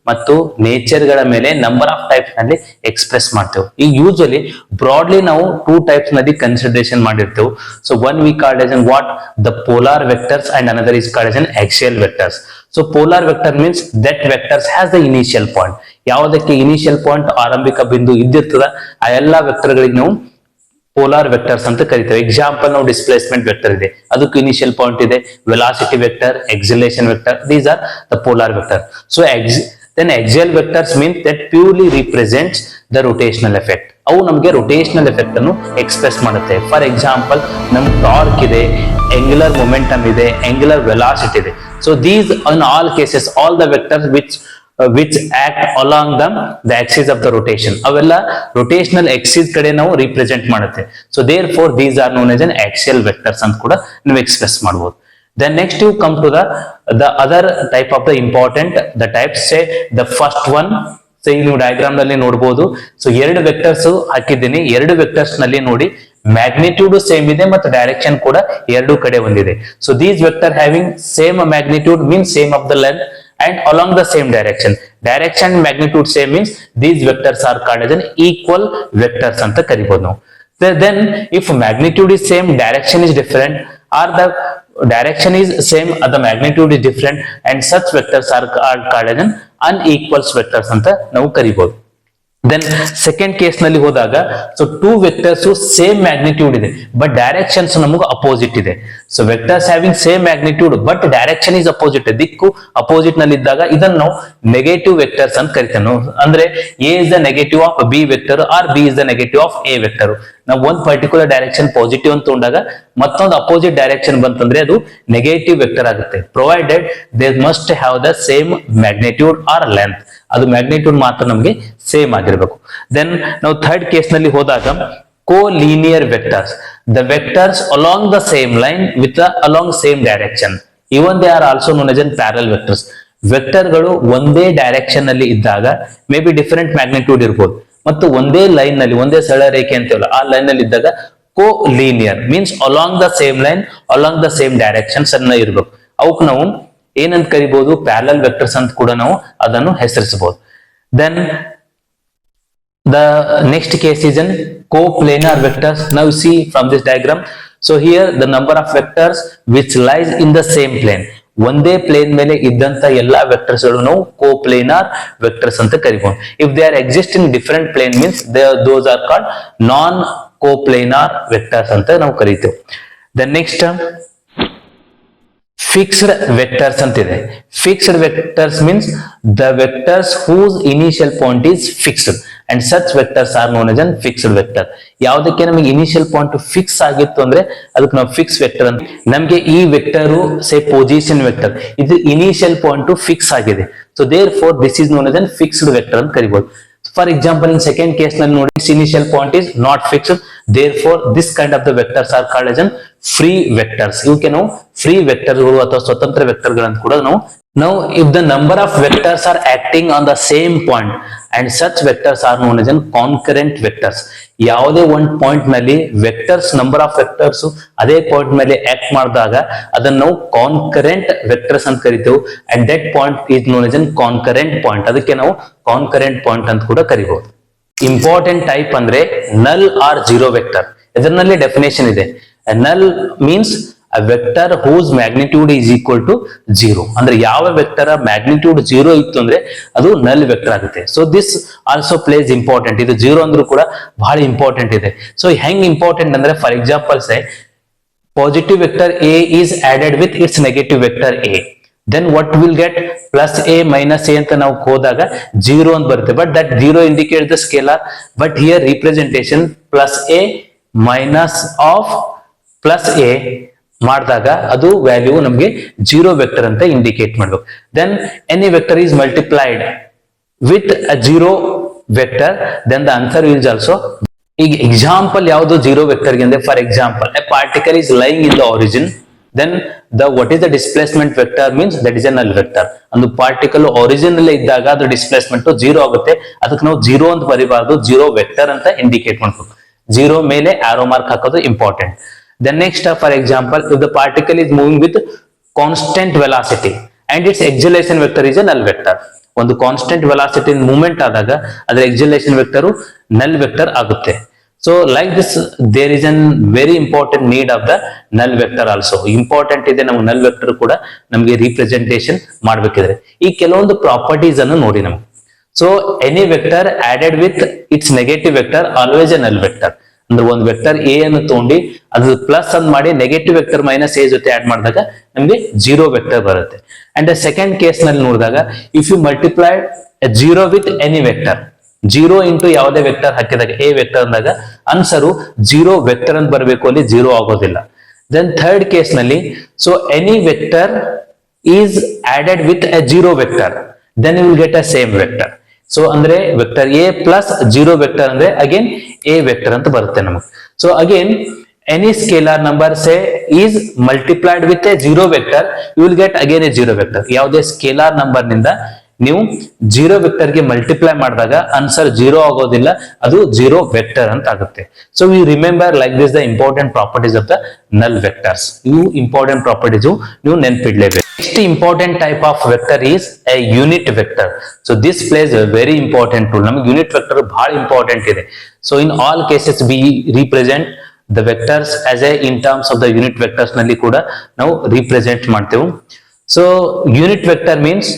ಮತ್ತು nature ಗಳ ಮೇಲೆ number of types ನಲ್ಲಿ express ಮಾಡ್ತೇವೆ. ಈಗ usually broadly ನಾವು 2 ಟೈಪ್ಸ್ ನಲ್ಲಿ ಕನ್ಸಿಡರೇಷನ್ ಮಾಡಿರ್ತೇವೆ. So one we called as what the polar vectors and another is called as axial vectors. So polar vector means that vectors has the initial point. ಯಾವುದಕ್ಕೆ initial point ಆರಂಭಿಕ ಬಿಂದು ಇದ್ದಿರ್ತದ ಆ ಎಲ್ಲಾ vector ಗಳಿಗೆ ನಾವು polar vectors ಅಂತ ಕರಿತೇವೆ. Example ನಾವು ಡಿಸ್ಪ್ಲೇಸ್ಮೆಂಟ್ ವೆಕ್ಟರ್ ಇದೆ, ಅದಕ್ಕೆ ಇನಿಷಿಯಲ್ ಪಾಯಿಂಟ್ ಇದೆ. Velocity vector, ಎಕ್ಸಲೇಷನ್ vector, these are the polar vector. So then axial vectors means that purely represents the rotational effect. ಅವು ನಮಗೆ rotational effect ಅನ್ನು ಎಕ್ಸ್ಪ್ರೆಸ್ ಮಾಡುತ್ತೆ. ಫಾರ್ ಎಕ್ಸಾಂಪಲ್ ನಮ್ ಟಾರ್ಕ್ ಇದೆ, angular momentum ಇದೆ, angular velocity ಇದೆ. So these in all cases all the vectors which act along the axis of the rotation, ಅವೆಲ್ಲ rotational axis ಕಡೆ ನಾವು represent ಮಾಡುತ್ತೆ. So therefore these are known as an axial vectors ಅಂತ ಕೂಡ ನೀವು express ಮಾಡಬಹುದು. Then next you come to the other type of the important the types. Say the first one, say ನೀವು diagram ನಲ್ಲಿ ನೋಡಬಹುದು. ಸೊ ಎರಡು vectors ಹಾಕಿದ್ದೀನಿ. ಎರಡು ವೆಕ್ಟರ್ಸ್ ನಲ್ಲಿ ನೋಡಿ ಮ್ಯಾಗ್ನಿಟ್ಯೂಡ್ ಸೇಮ್ ಇದೆ ಮತ್ತು ಡೈರೆಕ್ಷನ್ ಕೂಡ ಎರಡು ಕಡೆ ಒಂದಿದೆ. So these vector having same magnitude means same of the length and along the same direction magnitude same means these vectors are called as an equal vectors anta karibodhu ನಾವು. Then if magnitude is same, direction is different, or the direction is same or the magnitude is different, and such vectors are called as an unequal vectors anta ನಾವು ಕರಿಬಹುದು. Then second case ನಲ್ಲಿ ಹೋದಾಗ so 2 vectors same magnitude ಇದೆ but directions ನಮಗೆ opposite ಇದೆ. So vectors having same magnitude but direction is opposite, ದಿಕ್ಕು opposite ನಲ್ಲಿ ಇದ್ದಾಗ ಇದನ್ನು ನಾವು ನೆಗೆಟಿವ್ ವೆಕ್ಟರ್ಸ್ ಅಂತ ಕರಿತೇವೆ. ಅಂದ್ರೆ A is the negative of B vector or B is the negative of A vector. ನಾವು ಒಂದ್ ಪರ್ಟಿಕ್ಯುಲರ್ ಡೈರೆಕ್ಷನ್ ಪಾಸಿಟಿವ್ ಅಂತ ತಗೊಂಡಾಗ ಮತ್ತೊಂದು ಅಪೋಸಿಟ್ ಡೈರೆಕ್ಷನ್ ಬಂತಂದ್ರೆ ಅದು ನೆಗೆಟಿವ್ ವೆಕ್ಟರ್ ಆಗುತ್ತೆ. Provided they must have the same magnitude or length, ಅದು magnitude ಮಾತ್ರ ನಮಗೆ ಸೇಮ್ ಆಗಿರ್ಬೇಕು. ದೆನ್ ನಾವು ಥರ್ಡ್ ಕೇಸ್ ನಲ್ಲಿ ಹೋದಾಗ co-linear vectors, the vectors along the same line with the along same direction, even they are also known as parallel vectors. ವೆಕ್ಟರ್ಗಳು ಒಂದೇ direction ನಲ್ಲಿ ಇದ್ದಾಗ ಮೇ ಬಿ ಡಿಫರೆಂಟ್ ಮ್ಯಾಗ್ನಿಟ್ಯೂಡ್ ಇರ್ಬೋದು ಮತ್ತು ಒಂದೇ ಲೈನ್ ನಲ್ಲಿ ಒಂದೇ ಸರಳ ರೇಖೆ ಅಂತೀವಲ್ಲ ಆ ಲೈನ್ ನಲ್ಲಿ ಇದ್ದಾಗ co-linear means along the same line along the same directions ಅನ್ನ ಇರ್ಬೇಕು. ಅವಕ್ಕೆ ನಾವು ಏನಂತ ಕರಿಬಹುದು, ಪ್ಯಾರಲಲ್ ವೆಕ್ಟರ್ಸ್ ಅಂತ ಕೂಡ ನಾವು ಅದನ್ನು ಹೆಸರಿಸಬಹುದು. Then the next case is in coplanar vectors. Now you see from this diagram, so here the number of vectors which lies in the same plane, ಒಂದೇ ಪ್ಲೇನ್ ಮೇಲೆ ಇದ್ದಂತ ಎಲ್ಲಾ ವೆಕ್ಟರ್ಸ್ ಗಳು ನಾವು ಕೋಪ್ಲೇನಾರ್ ವೆಕ್ಟರ್ಸ್ ಅಂತ ಕರಿಬಹುದು. If they are exist in different plane means those are called non coplanar vectors ಅಂತ ನಾವು ಕರಿತೇವೆ. ದ ನೆಕ್ಸ್ಟ್ ಫಿಕ್ಸ್ಡ್ ವೆಕ್ಟರ್ಸ್ ಅಂತಿದೆ. Fixed vectors means the vectors whose initial point is fixed and such vectors are known as unfixed vector. ಯಾವುದಕ್ಕೆ ನಮಗೆ initial point fix ಆಗಿತ್ತು ಅಂದ್ರೆ ಅದಕ್ಕೆ ನಾವು ಫಿಕ್ಸ್ ವೆಕ್ಟರ್ ಅಂತ. ನಮಗೆ ಈ ವೆಕ್ಟರ್ ಸೇ ಪೊಸಿಷನ್ ವೆಕ್ಟರ್, ಇದು ಇನಿಷಿಯಲ್ ಪಾಯಿಂಟ್ ಫಿಕ್ಸ್ ಆಗಿದೆ. So therefore this is known as unfixed vector ಅಂತ ಕರಿಬಹುದು. For example in second case ನಲ್ಲಿ ನೋಡಿ initial point is not fixed, therefore this kind of the vectors are called as free vectors. ಇವಕ್ಕೆ ನಾವು free ವೆಕ್ಟರ್ಗಳು ಅಥವಾ ಸ್ವತಂತ್ರ ವೆಕ್ಟರ್ಗಳನ್ನು ಕೂಡ ನಾವು now if the number of vectors are acting on the same point and such vectors are known as concurrent vectors. ಯಾವುದೇ ಒಂದು point ನಲ್ಲಿ ವೆಕ್ಟರ್ಸ್ ನಂಬರ್ ಆಫ್ ವೆಕ್ಟರ್ಸ್ ಅದೇ ಪಾಯಿಂಟ್ ಮೇಲೆ ಆಕ್ಟ್ ಮಾಡಿದಾಗ ಅದನ್ನು ನಾವು ಕಾನ್ಕರೆಂಟ್ ವೆಕ್ಟರ್ಸ್ ಅಂತ ಕರಿತೇವೆ. And that point is known as concurrent point, ಅದಕ್ಕೆ ನಾವು ಕಾನ್ಕರೆಂಟ್ ಪಾಯಿಂಟ್ ಅಂತ ಕೂಡ ಕರಿಬಹುದು. ಇಂಪಾರ್ಟೆಂಟ್ ಟೈಪ್ ಅಂದ್ರೆ ನಲ್ ಆರ್ ಜೀರೋ ವೆಕ್ಟರ್. ಇದರಲ್ಲಿ ಡೆಫಿನೇಷನ್ ಇದೆ. ನಲ್ means a vector whose magnitude is equal to 0. ಅಂದ್ರೆ ಯಾವ ವೆಕ್ಟರ್ ಮ್ಯಾಗ್ನಿಟ್ಯೂಡ್ 0 ಇತ್ತು ಅಂದ್ರೆ ಅದು ನಲ್ ವೆಕ್ಟರ್ ಆಗುತ್ತೆ. So this also place important. ಇದು 0 ಅಂದ್ರೂ ಕೂಡ ಬಹಳ ಇಂಪಾರ್ಟೆಂಟ್ ಇದೆ. ಸೊ ಹೆಂಗ್ ಇಂಪಾರ್ಟೆಂಟ್ ಅಂದ್ರೆ for example say positive vector a is added with its negative vector a. then what will get plus a minus a ಅಂತ ನಾವು ಹೋದಾಗ 0 ಅಂತ ಬರುತ್ತೆ, but that 0 indicates the scalar, but here representation plus a minus of plus a ಮಾಡಿದಾಗ ಅದು value ನಮಗೆ 0 vector ಅಂತ indicate ಮಾಡಬೇಕು. then any vector is multiplied with a 0 vector, then the answer is also. ಈಗ ಎಕ್ಸಾಂಪಲ್ ಯಾವುದು 0 vector ಗೆ ಅಂದ್ರೆ, for example a particle is lying in the origin, then what is the displacement vector means that is a null vector. ಒಂದು particle origin ಅಲ್ಲಿ ಇದ್ದಾಗ ಅದು displacement 0 ಆಗುತ್ತೆ, ಅದಕ್ಕೆ ನಾವು 0 ಅಂತ ಬರೀಬಾರ್ದು, 0 ವೆಕ್ಟರ್ ಅಂತ ಇಂಡಿಕೇಟ್ ಮಾಡಬೇಕು. 0 ಮೇಲೆ ಆರೋ ಮಾರ್ಕ್ ಹಾಕೋದು important. then next for example, if the particle is moving with constant velocity and its acceleration vector is a null vector. ಒಂದು ಕಾನ್ಸ್ಟೆಂಟ್ ವೆಲಾಸಿಟಿ ಮೂವ್ಮೆಂಟ್ ಆದಾಗ ಅದರ ಎಕ್ಸಲೇಷನ್ ವೆಕ್ಟರ್ ನಲ್ ವೆಕ್ಟರ್ ಆಗುತ್ತೆ. So like this there is an very important need of the null vector also. Important ಇದೆ ನಮ್ಗೆ ನಲ್ vector ಕೂಡ ನಮಗೆ representation ಮಾಡ್ಬೇಕಿದ್ರೆ ಈ ಕೆಲವೊಂದು ಪ್ರಾಪರ್ಟೀಸ್ ಅನ್ನು ನೋಡಿ ನಮ್ಗೆ. So any vector added with its negative vector always A ನಲ್ ವೆಕ್ಟರ್. ಅಂದ್ರೆ ಒಂದು ವೆಕ್ಟರ್ ಎ ಅನ್ನು ತಗೊಂಡು ಅದು ಪ್ಲಸ್ ಅನ್ ಮಾಡಿ ನೆಗೆಟಿವ್ ವೆಕ್ಟರ್ ಮೈನಸ್ ಎ ಜೊತೆ ಆಡ್ ಮಾಡಿದಾಗ ನಮಗೆ 0 ವೆಕ್ಟರ್ ಬರುತ್ತೆ. ಅಂಡ್ ಸೆಕೆಂಡ್ ಕೇಸ್ ನಲ್ಲಿ ನೋಡಿದಾಗ if you multiply 0 with any vector, 0 into ಯಾವುದೇ ವೆಕ್ಟರ್ ಹಾಕಿದಾಗ ಎ ವೆಕ್ಟರ್ ಅಂದಾಗ ಆನ್ಸರು 0 ವೆಕ್ಟರ್ ಅಂತ ಬರಬೇಕು, ಅಲ್ಲಿ 0 ಆಗೋದಿಲ್ಲ. ದೆನ್ ಥರ್ಡ್ ಕೇಸ್ ನಲ್ಲಿ so any vector is added with a 0 vector, then you will get a same vector. So ಅಂದ್ರೆ vector A plus 0 vector ಅಂದ್ರೆ ಅಗೇನ್ ಎ ವೆಕ್ಟರ್ ಅಂತ ಬರುತ್ತೆ ನಮಗೆ. So again any scalar number say is multiplied with a 0 vector, you will get again a 0 vector. ಯಾವುದೇ scalar number ನಿಂದ ನೀವು 0 vector ಗೆ multiply ಮಾಡಿದಾಗ ಆನ್ಸರ್ 0 ಆಗೋದಿಲ್ಲ, ಅದು 0 ವೆಕ್ಟರ್ ಅಂತ ಆಗುತ್ತೆ. So we remember like this the important properties of the ನಲ್ ವೆಕ್ಟರ್ಸ್. ಇವು ಇಂಪಾರ್ಟೆಂಟ್ ಪ್ರಾಪರ್ಟೀಸ್ ನೀವು ನೆನ್ಪಿಡ್ಲೇಬೇಕು. Next important type of vector is a unit vector. So this plays a very important role. ನಮಗೆ unit vector ಬಹಳ important ಇದೆ. So in all cases we represent the vectors as a in terms of the unit vectors ನಲ್ಲಿ ಕೂಡ ನಾವು represent ಮಾಡ್ತೇವೆ. So unit vector means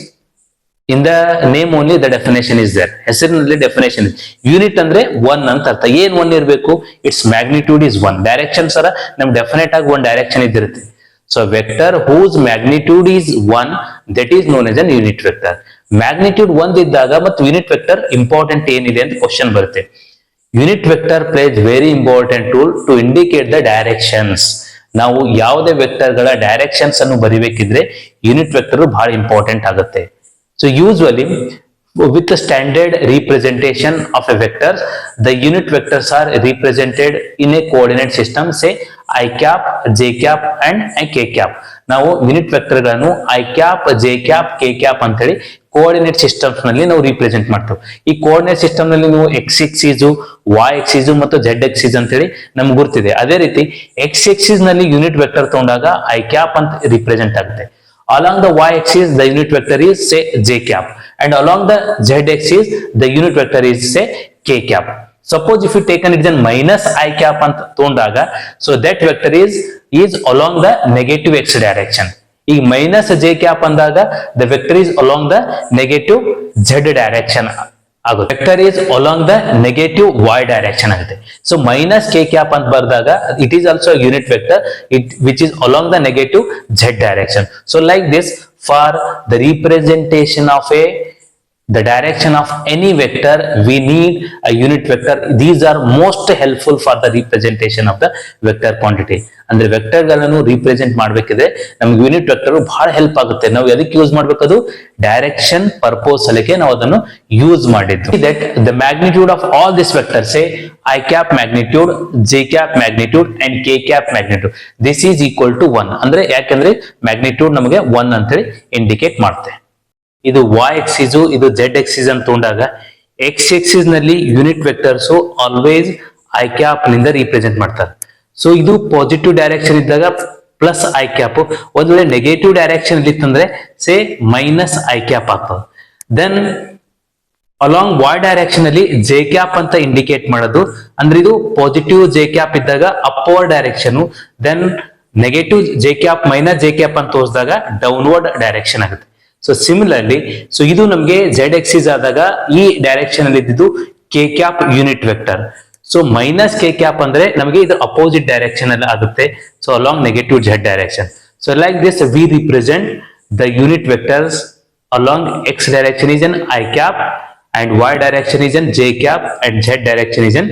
in the name only the definition is there. ಹೆಸರಿನಲ್ಲಿ definition ಇದೆ. Unit ಅಂದ್ರೆ 1 ಅಂತ ಅರ್ಥ. ಏನ್ 1 ಇರಬೇಕು? It's magnitude is 1. ಡೈರೆಕ್ಷನ್ ಸರ ನಮ್ಗೆ ಡೆಫಿನೆಟ್ ಆಗಿ ಒಂದು direction ಇದ್ದಿರುತ್ತೆ. So vector whose magnitude is 1, that is known as an unit vector. Magnitude 1 ಇದ್ದಾಗ ಮತ್ತು unit vector ಇಂಪಾರ್ಟೆಂಟ್ ಏನಿದೆ ಅಂತ ಕ್ವಶನ್ ಬರುತ್ತೆ. Unit vector plays very important role to indicate the directions. ನಾವು ಯಾವುದೇ ವೆಕ್ಟರ್ ಗಳ ಡೈರೆಕ್ಷನ್ಸ್ ಅನ್ನು ಬರಿಬೇಕಿದ್ರೆ ಯೂನಿಟ್ ವೆಕ್ಟರ್ ಬಹಳ ಇಂಪಾರ್ಟೆಂಟ್ ಆಗುತ್ತೆ. So usually with the standard representation of a vector, the unit vectors are represented in a coordinate system, say I cap, j cap and k cap. ನಾವು unit vector ಗಳನ್ನು I cap, j cap, k cap ಅಂತ ಹೇಳಿ coordinate systems ನಲ್ಲಿ ನಾವು represent ಮಾಡ್ತೇವೆ. ಈ coordinate system ನಲ್ಲಿ ನೀವು x axis, y axis ಮತ್ತು z axis ಅಂತ ಹೇಳಿ ನಮ್ಗೆ ಗೊತ್ತಿದೆ. ಅದೇ ರೀತಿ x axis ನಲ್ಲಿ ಯೂನಿಟ್ ವೆಕ್ಟರ್ ತಗೊಂಡಾಗ I cap ಅಂತ ರಿಪ್ರೆಸೆಂಟ್ ಆಗುತ್ತೆ. Along the y axis the unit vector is say j cap, and along the z axis the unit vector is say k cap. Suppose if you taken it then minus I cap ಅಂತ ತಗೊಂಡಾಗ so that vector is along the negative x direction. ಈಗ minus j cap ಅಂದಾಗ the vector is along the negative z direction ಆಗುತ್ತೆ. Vector is along the negative y direction ಆಗುತ್ತೆ. So minus k cap ಅಂತ ಬರೆದಾಗ it is also a unit vector which is along the negative z direction. So like this, for the representation of the direction of any vector we need a unit vector. These are most helpful for the representation of the vector quantity. ಅಂದ್ರೆ vector ಗಳನ್ನು represent ಮಾಡಬೇಕಿದ್ರೆ ನಮ್ಗೆ unit vector ಬಹಳ help ಆಗುತ್ತೆ. ನಾವು ಎದಕ್ಕೆ use ಮಾಡಬೇಕದು direction purpose ಸಲಕ್ಕೆ ನಾವು ಅದನ್ನು ಯೂಸ್ ಮಾಡಿದ್ವಿ. That the magnitude of all this vectors I cap magnitude, j cap magnitude and k cap magnitude, this is equal to 1. ಅಂದ್ರೆ ಯಾಕಂದ್ರೆ ಮ್ಯಾಗ್ನಿಟ್ಯೂಡ್ ನಮಗೆ 1 ಅಂತ ಹೇಳಿ ಇಂಡಿಕೇಟ್ ಮಾಡುತ್ತೆ. ಇದು y axis, ಇದು z axis ಅಂತ ತಗೊಂಡಾಗ x axis ನಲ್ಲಿ unit vectors always I cap ನಿಂದ ರಿಪ್ರೆಸೆಂಟ್ ಮಾಡ್ತಾರೆ. ಸೊ ಇದು ಪಾಸಿಟಿವ್ ಡೈರೆಕ್ಷನ್ ಇದ್ದಾಗ ಪ್ಲಸ್ I cap, ಒಂದ್ ವೇಳೆ ನೆಗೆಟಿವ್ ಡೈರೆಕ್ಷನ್ ಇತ್ತಂದ್ರೆ ಸೇ ಮೈನಸ್ I cap ಆಗ್ತದೆ. ದೆನ್ ಅಲಾಂಗ್ y ಡೈರೆಕ್ಷನ್ ಅಲ್ಲಿ j cap ಅಂತ ಇಂಡಿಕೇಟ್ ಮಾಡೋದು, ಅಂದ್ರೆ ಇದು ಪಾಸಿಟಿವ್ j cap ಇದ್ದಾಗ upward direction, then negative j cap minus j cap ಅಂತ ತೋರಿಸಿದಾಗ ಡೌನ್ವರ್ಡ್ ಡೈರೆಕ್ಷನ್ ಆಗುತ್ತೆ. ಸೊ ಸಿಮಿಲರ್ಲಿ ಸೊ ಇದು ನಮಗೆ z axis ಆದಾಗ ಈ ಡೈರೆಕ್ಷನ್ ಅಲ್ಲಿ ಇದ್ದಿದ್ದು k cap unit vector. So minus k cap ಅಂದ್ರೆ ನಮಗೆ ಇದು ಅಪೋಸಿಟ್ ಡೈರೆಕ್ಷನ್ ಅಲ್ಲಿ ಆಗುತ್ತೆ. So along negative z direction. So like this V represent the unit vectors along x direction is an I cap and y direction is an j cap and z direction is an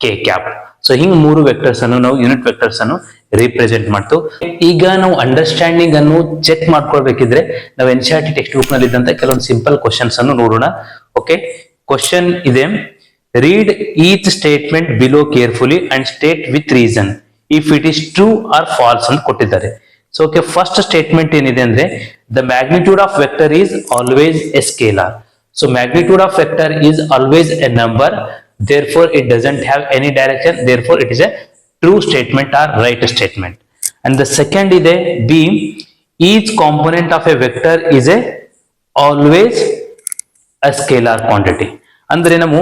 k cap. So ಹಿಂಗ್ ಮೂರು vectors ಅನ್ನು ನಾವು unit vectors ಅನ್ನು represent ಮಾಡ್ತೀವಿ. ಈಗ ನಾವು understanding ಅನ್ನು check ಮಾಡ್ಕೊಳ್ಬೇಕಿದ್ರೆ ನಾವು NCERT ಟೆಕ್ಸ್ಟ್ ಬುಕ್ ನಲ್ಲಿ ಇದ್ದಂತ ಕೆಲವೊಂದು ಸಿಂಪಲ್ ಕ್ವಶನ್ಸ್ ಅನ್ನು ನೋಡೋಣ. ಓಕೆ, ಕ್ವಶನ್ ಇದೆ, read each statement below carefully and state with reason if it is true or false ಅಂತ ಕೊಟ್ಟಿದ್ದಾರೆ. ಸೊ ಓಕೆ, ಫಸ್ಟ್ ಸ್ಟೇಟ್ಮೆಂಟ್ ಏನಿದೆ ಅಂದ್ರೆ the magnitude of vector is always A scalar. So magnitude of vector is always A number, therefore it doesn't have any direction, therefore it is a true statement or right statement. And the second is a B, each component of a vector is a always a scalar quantity. ಅಂದ್ರೆ ನಾವು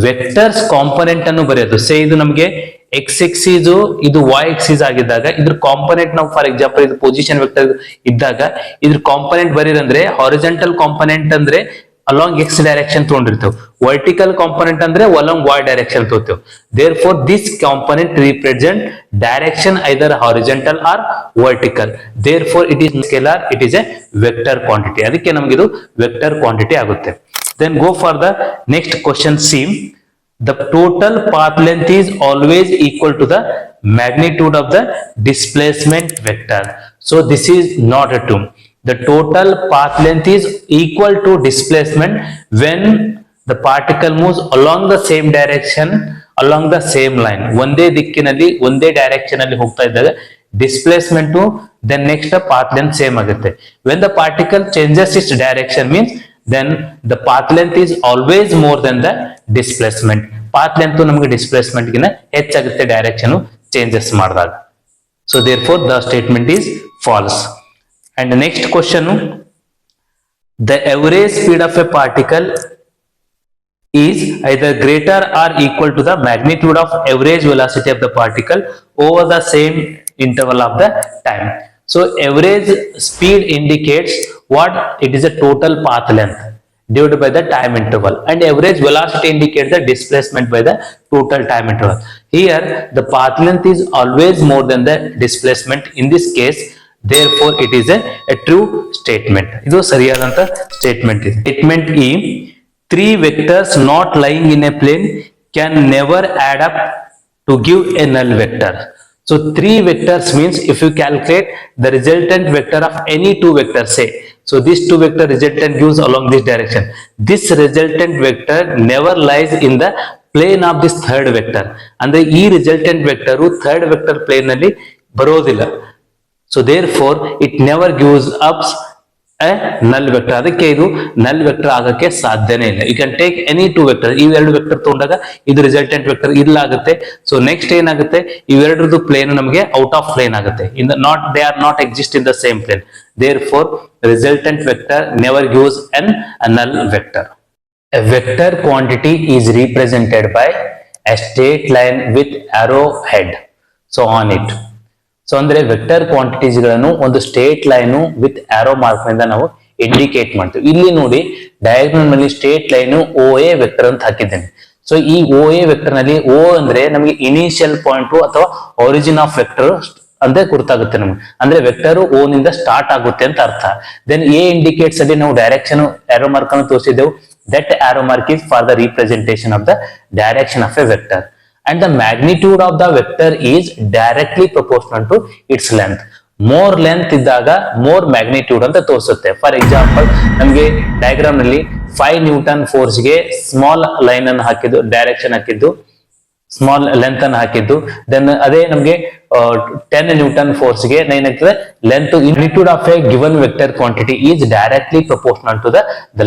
vectors component ಅನ್ನು ಬರೆಯೋದು. Say ಇದು ನಮಗೆ x axis ಇದು y axis ಆಗಿದ್ದಾಗ ಇದ್ರ component ನಾವು ಫಾರ್ ಎಕ್ಸಾಂಪಲ್ ಇದು ಪೊಸಿಷನ್ ವೆಕ್ಟರ್ ಇದ್ದಾಗ ಇದ್ರ ಕಾಂಪೊನೆಂಟ್ ಬರೀರಂದ್ರೆ ಹಾರಿಜಾಂಟಲ್ ಕಾಂಪೊನೆಂಟ್ ಅಂದ್ರೆ ಅಲಾಂಗ್ ಎಕ್ಸ್ ಡೈರೆಕ್ಷನ್ ತಗೊಂಡಿರ್ತೇವೆ, ವರ್ಟಿಕಲ್ ಕಾಂಪೊನೆಂಟ್ ಅಂದ್ರೆ ಅಲಾಂಗ್ ವೈ ಡೈರೆಕ್ಷನ್ ತಗೋತೇವೆ. Therefore this component represent direction either horizontal or vertical. Therefore it is scalar, it is a vector quantity. ಅದಕ್ಕೆ ನಮಗೆ ಇದು ವೆಕ್ಟರ್ ಕ್ವಾಂಟಿಟಿ ಆಗುತ್ತೆ. Then go for the next question C. The total path length is always equal to the magnitude of the displacement vector. So this is not a true. The total path length is equal to displacement when the particle moves along the same direction, along the same line. ಒಂದೇ ದಿಕ್ಕಿನಲ್ಲಿ ಒಂದೇ direction ಅಲ್ಲಿ ಹೋಗ್ತಾ ಇದ್ದಾಗ displacement to then next path length same ಆಗುತ್ತೆ. When the particle changes its direction means then the path length is always more than the displacement. Path length ನಮಗೆ displacement ಗಿನ ಹೆಚ್ಚಾಗುತ್ತೆ direction changes ಮಾಡಿದಾಗ. So therefore the statement is false. And the next question, the average speed of a particle is either greater or equal to the magnitude of average velocity of the particle over the same interval of the time. So average speed indicates what? It is a total path length divided by the time interval, and average velocity indicates the displacement by the total time interval. Here the path length is always more than the displacement. In this case, therefore it is a true statement. ಇದು ಸರಿಯಾದಂತ statement ಇದೆ. Statement E, three vectors not lying in a plane can never add up to give a null vector. So three vectors means if you calculate the resultant vector of any two vectors, say so this two vector resultant gives along this direction, this resultant vector never lies in the plane of this third vector. ಅಂದ್ರೆ ಈ resultant vector third vector plane ನಲ್ಲಿ ಬರೋದಿಲ್ಲ. So therefore it never gives up a null vector. ಅದಕ್ಕೆ ಇದು null vector ಆಗಕ್ಕೆ ಸಾಧ್ಯನೇ ಇಲ್ಲ. You can take any two vector. ಇವೆರಡು ವೆಕ್ಟರ್ ತಗೊಂಡಾಗ ಇದು ರಿಸಲ್ಟೆಂಟ್ ವೆಕ್ಟರ್ ಇಲ್ಲ ಆಗುತ್ತೆ. ಸೊ ನೆಕ್ಸ್ಟ್ ಏನಾಗುತ್ತೆ, ಇವೆರಡರದ್ದು ಪ್ಲೇನ್ ನಮಗೆ ಔಟ್ ಆಫ್ ಪ್ಲೇನ್ ಆಗುತ್ತೆ. In the not they are not exist in the same plane. Therefore resultant vector never gives a null vector. A vector quantity is represented by a straight line with arrow head. So on it. So ಅಂದ್ರೆ vector quantities ಗಳನ್ನು ಒಂದು straight line with arrow mark ನಿಂದ ನಾವು indicate ಮಾಡ್ತೀವಿ. ಇಲ್ಲಿ ನೋಡಿ diagram ನಲ್ಲಿ straight line OA vector ಅಂತ ಹಾಕಿದ್ದೇನೆ. ಸೊ ಈ OA ವೆಕ್ಟರ್ ನಲ್ಲಿ O ಅಂದ್ರೆ ನಮಗೆ ಇನಿಷಿಯಲ್ ಪಾಯಿಂಟ್ ಅಥವಾ ಒರಿಜಿನ್ ಆಫ್ ವೆಕ್ಟರ್ ಅಂದ್ರೆ ಗುರ್ತಾಗುತ್ತೆ ನಮ್ಗೆ. ಅಂದ್ರೆ ವೆಕ್ಟರ್ O ನಿಂದ ಸ್ಟಾರ್ಟ್ ಆಗುತ್ತೆ ಅಂತ ಅರ್ಥ. ದೆನ್ A ಇಂಡಿಕೇಟ್ಸ್ ಅಲ್ಲಿ ನಾವು ಡೈರೆಕ್ಷನ್ ಆರೋ ಮಾರ್ಕ್ ಅನ್ನು ತೋರಿಸಿದೆವು. That arrow mark is for the representation of the direction of A vector. And the magnitude of the vector is directly proportional to its length. More length ಇದ್ದಾಗ more magnitude ಅಂತ ತೋರಿಸುತ್ತೆ. For example ನಮಗೆ diagram ನಲ್ಲಿ 5 Newton force ಗೆ small line ಅನ್ನು ಹಾಕಿದ್ದು, direction ಹಾಕಿದ್ದು, small length ಅನ್ನು ಹಾಕಿದ್ದು. ದೆನ್ ಅದೇ ನಮಗೆ 10 ನ್ಯೂಟನ್ ಫೋರ್ಸ್ ಗೆ ಏನಾಗ್ತದೆ length. Magnitude of a given vector quantity is directly proportional to the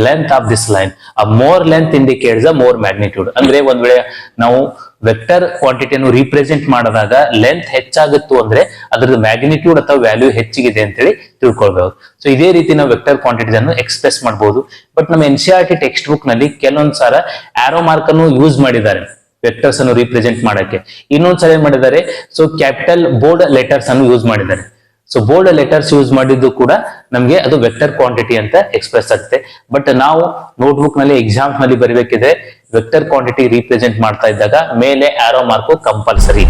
length of this line. A more length indicates a more magnitude. ಅಂದ್ರೆ ಒಂದ್ ವೇಳೆ ನಾವು ವೆಕ್ಟರ್ ಕ್ವಾಂಟಿಟಿಯನ್ನು ರಿಪ್ರೆಸೆಂಟ್ ಮಾಡಿದಾಗ ಲೆಂತ್ ಹೆಚ್ಚಾಗುತ್ತು ಅಂದ್ರೆ ಅದ್ರದ್ದು ಮ್ಯಾಗ್ನಿಟ್ಯೂಡ್ ಅಥವಾ ವ್ಯಾಲ್ಯೂ ಹೆಚ್ಚಿಗಿದೆ ಅಂತೇಳಿ ತಿಳ್ಕೊಳ್ಬಹುದು. ಸೊ ಇದೇ ರೀತಿ ನಾವು ವೆಕ್ಟರ್ ಕ್ವಾಂಟಿಟಿ ಅನ್ನು ಎಕ್ಸ್ಪ್ರೆಸ್ ಮಾಡಬಹುದು. ಬಟ್ ನಮ್ಮ NCERT ಟೆಕ್ಸ್ಟ್ ಬುಕ್ ನಲ್ಲಿ ಕೆಲವೊಂದ್ ಸಾರ ಆರೋ ಮಾರ್ಕ್ ಅನ್ನು ಯೂಸ್ ಮಾಡಿದ್ದಾರೆ ವೆಕ್ಟರ್ಸ್ ಅನ್ನು ರಿಪ್ರೆಸೆಂಟ್ ಮಾಡಕ್ಕೆ. ಇನ್ನೊಂದ್ಸಲ ಏನ್ ಮಾಡಿದ್ದಾರೆ, ಸೊ ಕ್ಯಾಪಿಟಲ್ ಬೋಲ್ಡ್ ಲೆಟರ್ಸ್ ಅನ್ನು ಯೂಸ್ ಮಾಡಿದ್ದಾರೆ. ಸೊ ಬೋಲ್ಡ್ ಲೆಟರ್ಸ್ ಯೂಸ್ ಮಾಡಿದ್ದು ಕೂಡ ನಮಗೆ ಅದು ವೆಕ್ಟರ್ ಕ್ವಾಂಟಿಟಿ ಅಂತ ಎಕ್ಸ್ಪ್ರೆಸ್ ಆಗುತ್ತೆ. ಬಟ್ ನಾವು ನೋಟ್ಬುಕ್ ನಲ್ಲಿ ಎಕ್ಸಾಮ್ಸ್ ನಲ್ಲಿ ಬರೀಬೇಕಿದ್ರೆ ವೆಕ್ಟರ್ ಕ್ವಾಂಟಿಟಿ ರಿಪ್ರೆಸೆಂಟ್ ಮಾಡ್ತಾ ಇದ್ದಾಗ ಮೇಲೆ ಆರೋ ಮಾರ್ಕ್ ಕಂಪಲ್ಸರಿ.